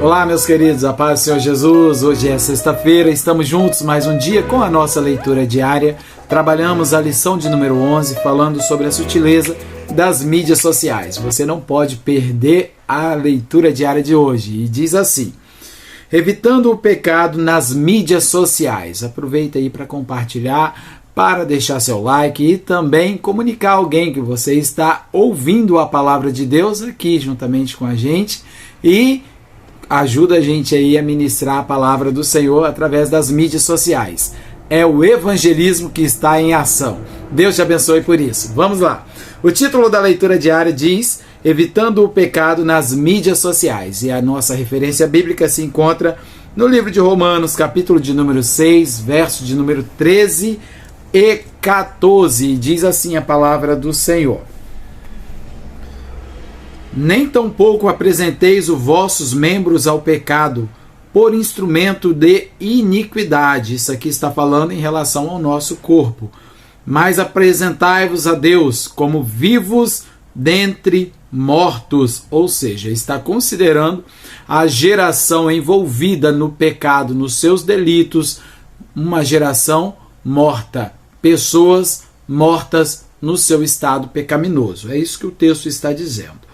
Olá, meus queridos, a paz do Senhor Jesus. Hoje é sexta-feira, estamos juntos mais um dia com a nossa leitura diária. Trabalhamos a lição de número 11, falando sobre a sutileza das mídias sociais. Você não pode perder a leitura diária de hoje. E diz assim: evitando o pecado nas mídias sociais. Aproveita aí para compartilhar, para deixar seu like e também comunicar a alguém que você está ouvindo a palavra de Deus aqui juntamente com a gente e ajuda a gente aí a ministrar a palavra do Senhor através das mídias sociais. É o evangelismo que está em ação. Deus te abençoe por isso. Vamos lá. O título da leitura diária diz: evitando o pecado nas mídias sociais. E a nossa referência bíblica se encontra no livro de Romanos, capítulo de número 6, verso de número 13 e 14. Diz assim a palavra do Senhor: nem tampouco apresenteis os vossos membros ao pecado por instrumento de iniquidade. Isso aqui está falando em relação ao nosso corpo. Mas apresentai-vos a Deus como vivos dentre mortos. Ou seja, está considerando a geração envolvida no pecado, nos seus delitos, uma geração morta. Pessoas mortas no seu estado pecaminoso. É isso que o texto está dizendo.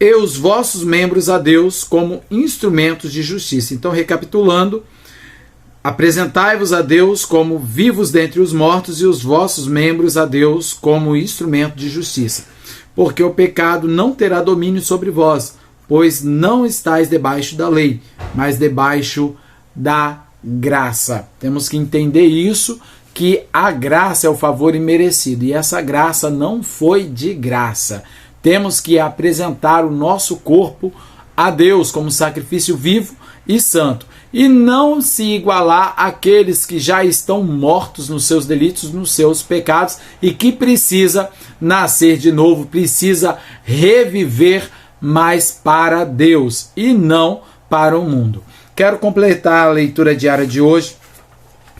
E os vossos membros a Deus como instrumentos de justiça. Então, recapitulando: apresentai-vos a Deus como vivos dentre os mortos e os vossos membros a Deus como instrumento de justiça. Porque o pecado não terá domínio sobre vós, pois não estáis debaixo da lei, mas debaixo da graça. Temos que entender isso, que a graça é o favor imerecido, e essa graça não foi de graça. Temos que apresentar o nosso corpo a Deus como sacrifício vivo e santo. E não se igualar àqueles que já estão mortos nos seus delitos, nos seus pecados, e que precisa nascer de novo, precisa reviver mais para Deus e não para o mundo. Quero completar a leitura diária de hoje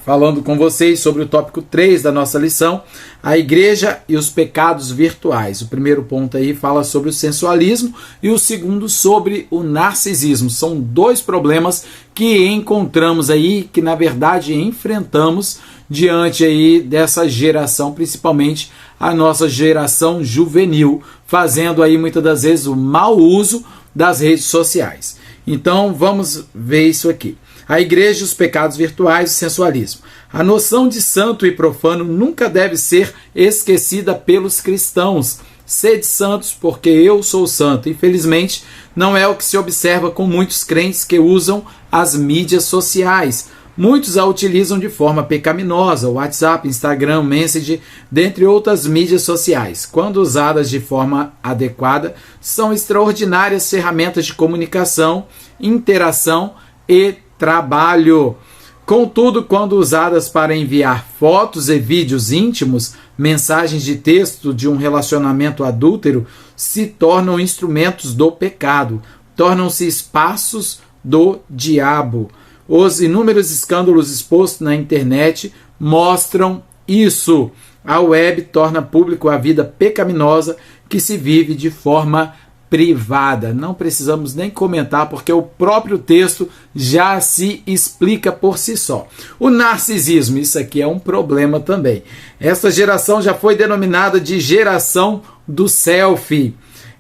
falando com vocês sobre o tópico 3 da nossa lição, a igreja e os pecados virtuais. O primeiro ponto aí fala sobre o sensualismo e o segundo sobre o narcisismo. São dois problemas que encontramos aí, que na verdade enfrentamos diante aí dessa geração, principalmente a nossa geração juvenil, fazendo aí muitas das vezes o mau uso das redes sociais. Então vamos ver isso aqui. A igreja, os pecados virtuais e o sensualismo. A noção de santo e profano nunca deve ser esquecida pelos cristãos. Sede santos, porque eu sou santo. Infelizmente, não é o que se observa com muitos crentes que usam as mídias sociais. Muitos a utilizam de forma pecaminosa, o WhatsApp, Instagram, Messenger, dentre outras mídias sociais. Quando usadas de forma adequada, são extraordinárias ferramentas de comunicação, interação e trabalho. Contudo, quando usadas para enviar fotos e vídeos íntimos, mensagens de texto de um relacionamento adúltero, se tornam instrumentos do pecado, tornam-se espaços do diabo. Os inúmeros escândalos expostos na internet mostram isso. A web torna público a vida pecaminosa que se vive de forma privada. Não precisamos nem comentar, porque o próprio texto já se explica por si só. O narcisismo, isso aqui é um problema também. Esta geração já foi denominada de geração do selfie.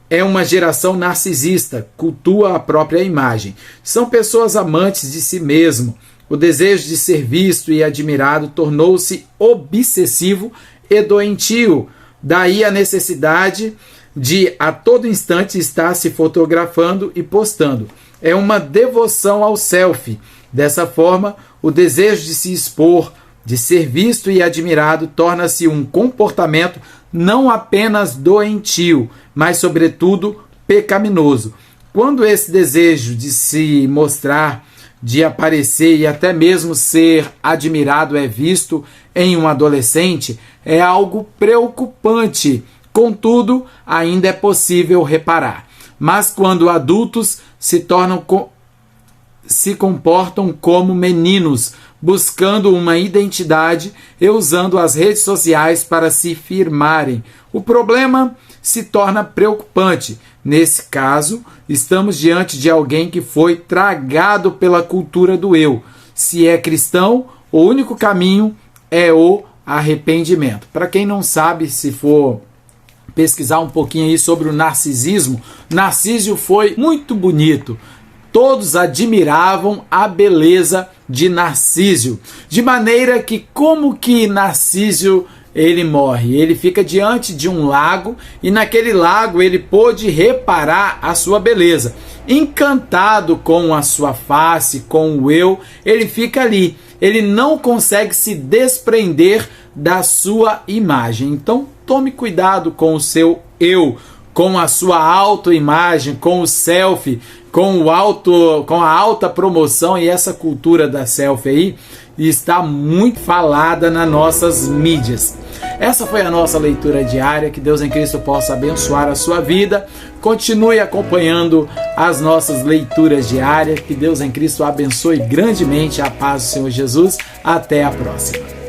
É uma geração narcisista, cultua a própria imagem. São pessoas amantes de si mesmo. O desejo de ser visto e admirado tornou-se obsessivo e doentio. Daí a necessidade de a todo instante estar se fotografando e postando. É uma devoção ao selfie. Dessa forma, o desejo de se expor, de ser visto e admirado, torna-se um comportamento não apenas doentio, mas sobretudo pecaminoso. Quando esse desejo de se mostrar, de aparecer e até mesmo ser admirado é visto em um adolescente, é algo preocupante. Contudo, ainda é possível reparar. Mas quando adultos se comportam como meninos, buscando uma identidade e usando as redes sociais para se firmarem. O problema se torna preocupante. Nesse caso, estamos diante de alguém que foi tragado pela cultura do eu. Se é cristão, o único caminho é o arrependimento. Para quem não sabe, se for pesquisar um pouquinho aí sobre o narcisismo, Narciso foi muito bonito. Todos admiravam a beleza de Narciso. De maneira que, como que Narciso ele morre? Ele fica diante de um lago e naquele lago ele pôde reparar a sua beleza. Encantado com a sua face, com o eu, ele fica ali. Ele não consegue se desprender da sua imagem. Então, tome cuidado com o seu eu, com a sua autoimagem, com o selfie, com a alta promoção, e essa cultura da selfie aí está muito falada nas nossas mídias. Essa foi a nossa leitura diária. Que Deus em Cristo possa abençoar a sua vida. Continue acompanhando as nossas leituras diárias. Que Deus em Cristo abençoe grandemente. A paz do Senhor Jesus. Até a próxima.